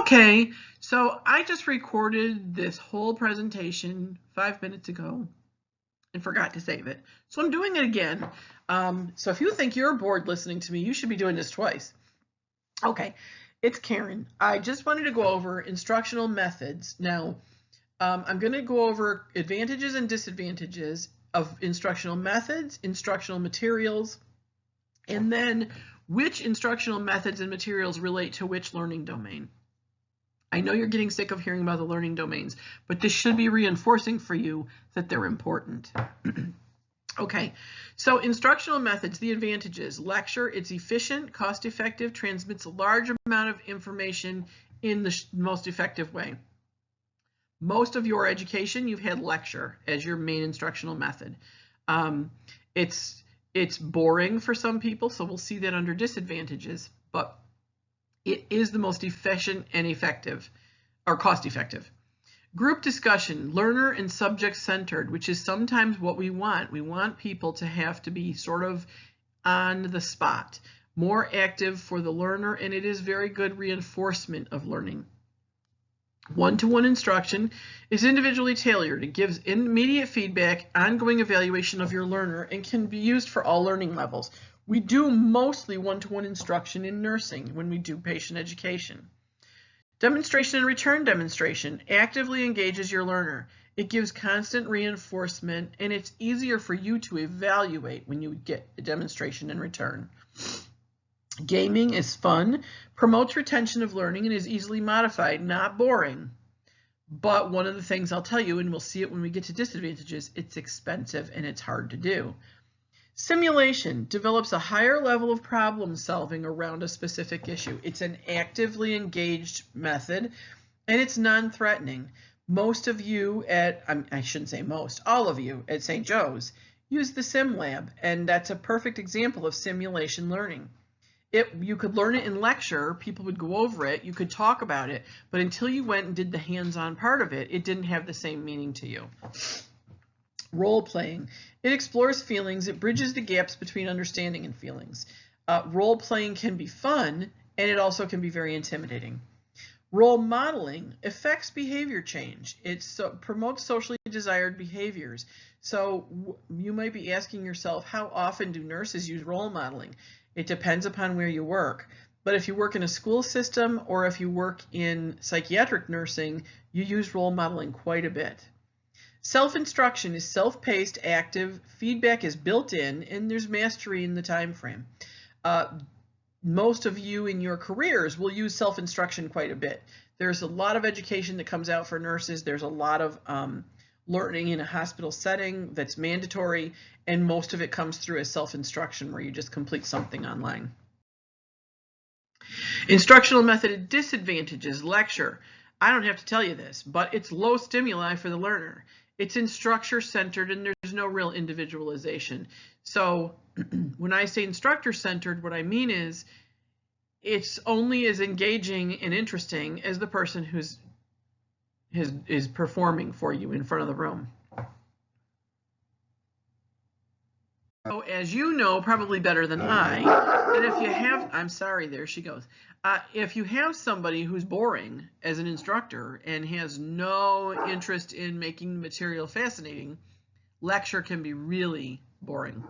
Okay, so I just recorded this whole presentation 5 minutes ago and forgot to save it. So I'm doing it again. So if you think you're bored listening to me, you should be doing this twice. Okay, it's Karen. I just wanted to go over instructional methods. Now, I'm going to go over advantages and disadvantages of instructional methods, instructional materials, and then which instructional methods and materials relate to which learning domain. I know you're getting sick of hearing about the learning domains, but this should be reinforcing for you that they're important. Okay, so instructional methods, the advantages. Lecture, it's efficient, cost-effective, transmits a large amount of information in the most effective way. Most of your education, you've had lecture as your main instructional method. It's boring for some people, so we'll see that under disadvantages, but it is the most efficient and effective, or cost-effective. Group discussion, learner and subject centered, which is sometimes what we want. We want people to have to be sort of on the spot, more active for the learner, and it is very good reinforcement of learning. One-to-one instruction is individually tailored. It gives immediate feedback, ongoing evaluation of your learner, and can be used for all learning levels. We do mostly one-to-one instruction in nursing when we do patient education. Demonstration and return demonstration actively engages your learner. It gives constant reinforcement, and it's easier for you to evaluate when you get a demonstration and return. Gaming is fun, promotes retention of learning, and is easily modified, not boring. But one of the things I'll tell you, and we'll see it when we get to disadvantages, it's expensive and it's hard to do. Simulation develops a higher level of problem solving around a specific issue. It's an actively engaged method, and it's non-threatening. Most of you I shouldn't say most, all of you at St. Joe's use the Sim Lab, and that's a perfect example of simulation learning. You could learn it in lecture, people would go over it, you could talk about it, but until you went and did the hands-on part of it, it didn't have the same meaning to you. Role-playing. It explores feelings. It bridges the gaps between understanding and feelings. Role-playing can be fun, and it also can be very intimidating. Role modeling affects behavior change. It promotes socially desired behaviors. So you might be asking yourself, how often do nurses use role modeling? It depends upon where you work. But if you work in a school system or if you work in psychiatric nursing, you use role modeling quite a bit. Self-instruction is self-paced, active, feedback is built in, and there's mastery in the time frame. Most of you in your careers will use self-instruction quite a bit. There's a lot of education that comes out for nurses. There's a lot of learning in a hospital setting that's mandatory, and most of it comes through as self-instruction where you just complete something online. Instructional method disadvantages, lecture. I don't have to tell you this, but it's low stimuli for the learner. It's instructor-centered, and there's no real individualization. So when I say instructor-centered, what I mean is it's only as engaging and interesting as the person is performing for you in front of the room. So as you know, probably better than I, that if you have, I'm sorry, there she goes. If you have somebody who's boring as an instructor and has no interest in making the material fascinating, lecture can be really boring.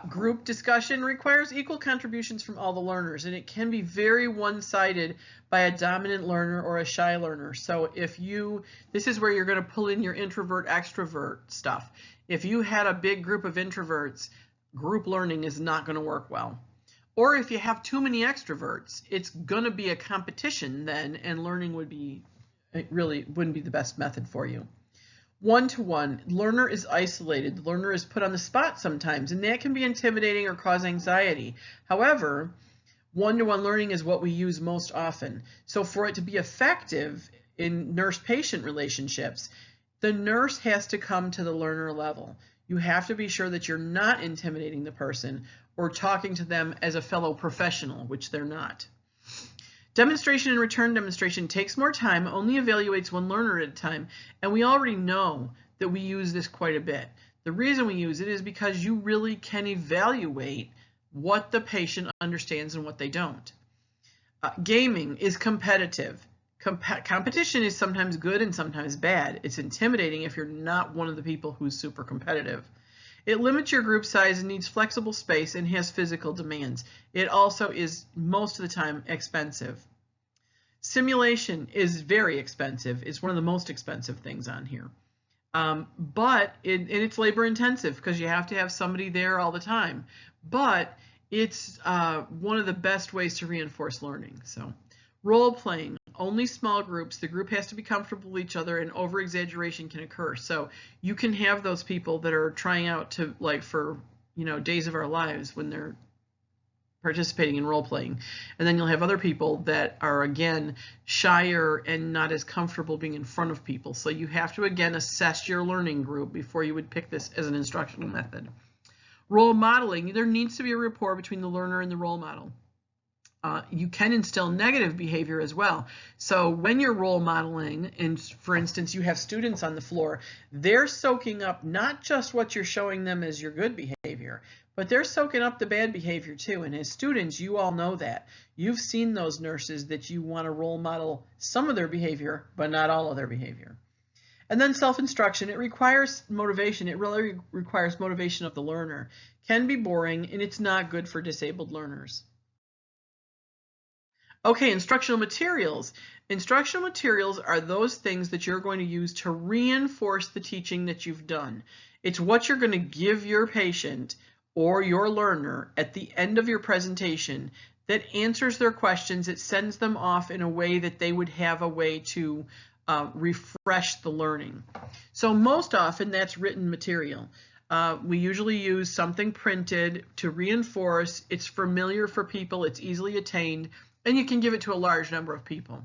Group discussion requires equal contributions from all the learners, and it can be very one-sided by a dominant learner or a shy learner. So this is where you're going to pull in your introvert, extrovert stuff. If you had a big group of introverts, group learning is not going to work well. Or if you have too many extroverts, it's going to be a competition then, and learning really wouldn't be the best method for you. One-to-one, learner is isolated. The learner is put on the spot sometimes, and that can be intimidating or cause anxiety. However, one-to-one learning is what we use most often. So for it to be effective in nurse-patient relationships, the nurse has to come to the learner level. You have to be sure that you're not intimidating the person or talking to them as a fellow professional, which they're not. Demonstration and return demonstration takes more time, only evaluates one learner at a time, and we already know that we use this quite a bit. The reason we use it is because you really can evaluate what the patient understands and what they don't. Gaming is competitive. Competition is sometimes good and sometimes bad. It's intimidating if you're not one of the people who's super competitive. It limits your group size and needs flexible space and has physical demands. It also is most of the time expensive. Simulation is very expensive. It's one of the most expensive things on here. But it's labor intensive because you have to have somebody there all the time. But it's one of the best ways to reinforce learning. So role playing, only small groups. The group has to be comfortable with each other and over exaggeration can occur. So you can have those people that are trying out to, like, for, Days of Our Lives when they're participating in role playing. And then you'll have other people that are, again, shyer and not as comfortable being in front of people. So you have to, again, assess your learning group before you would pick this as an instructional method. Role modeling, there needs to be a rapport between the learner and the role model. You can instill negative behavior as well. So when you're role modeling, and for instance, you have students on the floor, they're soaking up not just what you're showing them as your good behavior, but they're soaking up the bad behavior too. And as students, you all know that. You've seen those nurses that you want to role model some of their behavior, but not all of their behavior. And then self-instruction, it requires motivation. It really requires motivation of the learner. Can be boring, and it's not good for disabled learners. Okay, instructional materials. Instructional materials are those things that you're going to use to reinforce the teaching that you've done. It's what you're going to give your patient or your learner at the end of your presentation that answers their questions. It sends them off in a way that they would have a way to refresh the learning. So most often that's written material. We usually use something printed to reinforce. It's familiar for people, it's easily attained, and you can give it to a large number of people.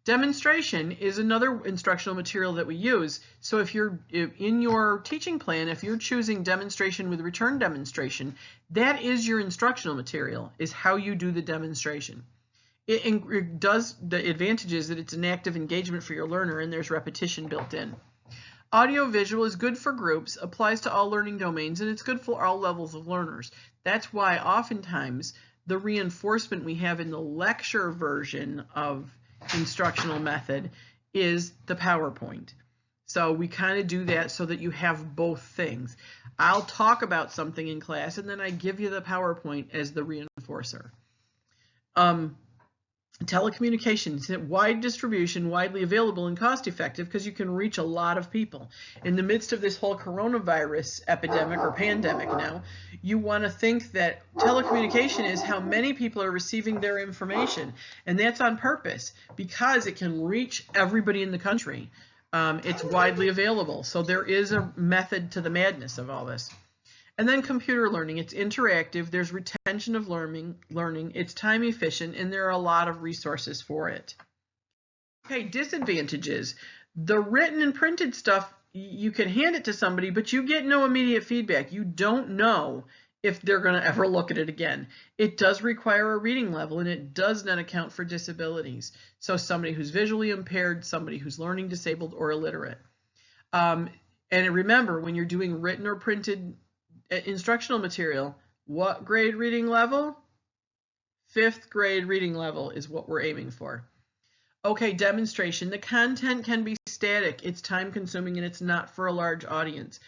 Demonstration is another instructional material that we use. So if you're in your teaching plan, if you're choosing demonstration with return demonstration, that is your instructional material, is how you do the demonstration. It does, the advantage is that it's an active engagement for your learner and there's repetition built in. Audio-visual is good for groups, applies to all learning domains, and it's good for all levels of learners. That's why oftentimes the reinforcement we have in the lecture version of instructional method is the PowerPoint. So we kind of do that so that you have both things. I'll talk about something in class and then I give you the PowerPoint as the reinforcer. Telecommunications, wide distribution, widely available and cost effective because you can reach a lot of people. In the midst of this whole coronavirus epidemic or pandemic now, you want to think that telecommunication is how many people are receiving their information. And that's on purpose because it can reach everybody in the country. It's widely available. So there is a method to the madness of all this. And then computer learning, it's interactive, there's retention of learning, it's time efficient, and there are a lot of resources for it. Okay, disadvantages. The written and printed stuff, you can hand it to somebody, but you get no immediate feedback. You don't know if they're going to ever look at it again. It does require a reading level, and it does not account for disabilities. So somebody who's visually impaired, somebody who's learning disabled or illiterate. And remember, when you're doing written or printed instructional material, what grade reading level? 5th grade reading level is what we're aiming for. Okay, demonstration. The content can be static, it's time consuming, and it's not for a large audience.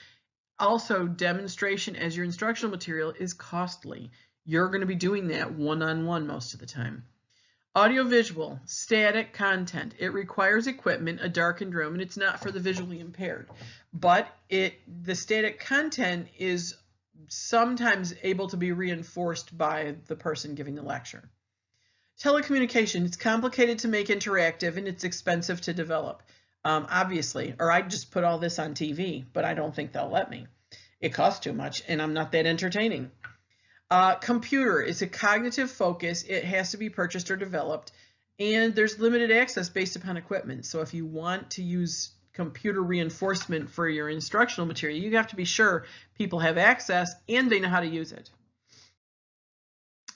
Also, demonstration as your instructional material is costly. You're going to be doing that one-on-one most of the time. Audiovisual, static content. It requires equipment, a darkened room, and it's not for the visually impaired. But the static content is sometimes able to be reinforced by the person giving the lecture. Telecommunication, it's complicated to make interactive and it's expensive to develop. Obviously, or I'd just put all this on TV, but I don't think they'll let me. It costs too much and I'm not that entertaining. Computer is a cognitive focus. It has to be purchased or developed, and there's limited access based upon equipment. So if you want to use computer reinforcement for your instructional material, you have to be sure people have access and they know how to use it.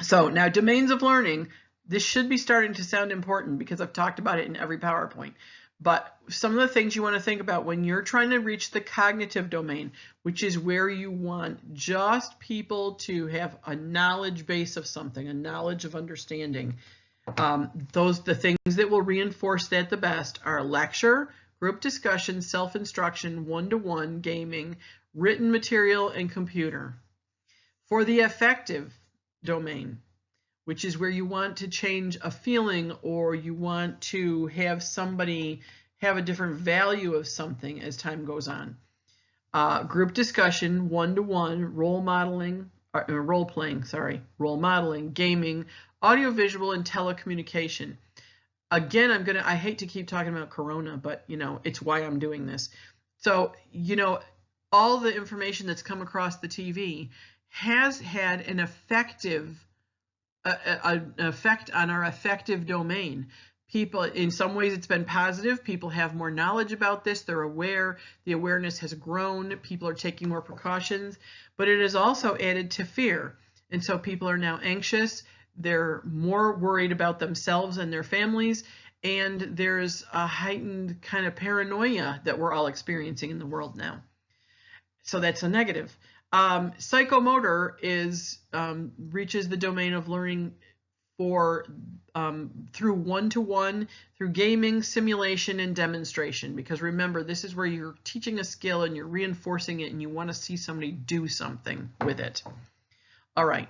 So now, domains of learning, this should be starting to sound important because I've talked about it in every PowerPoint. But some of the things you want to think about when you're trying to reach the cognitive domain, which is where you want just people to have a knowledge base of something, a knowledge of understanding. The things that will reinforce that the best are lecture, group discussion, self-instruction, one-to-one, gaming, written material, and computer. For the affective domain, which is where you want to change a feeling or you want to have somebody have a different value of something as time goes on. Group discussion, one-to-one, role modeling, role modeling, gaming, audiovisual, and telecommunication. Again, I hate to keep talking about Corona, but it's why I'm doing this. So, all the information that's come across the TV has had an effect on our affective domain. People, in some ways it's been positive. People have more knowledge about this. They're aware. The awareness has grown. People are taking more precautions, but it has also added to fear. And so people are now anxious. They're more worried about themselves and their families. And there's a heightened kind of paranoia that we're all experiencing in the world now. So that's a negative. Psychomotor reaches the domain of learning through one-to-one, through gaming, simulation, and demonstration. Because remember, this is where you're teaching a skill and you're reinforcing it and you want to see somebody do something with it. All right.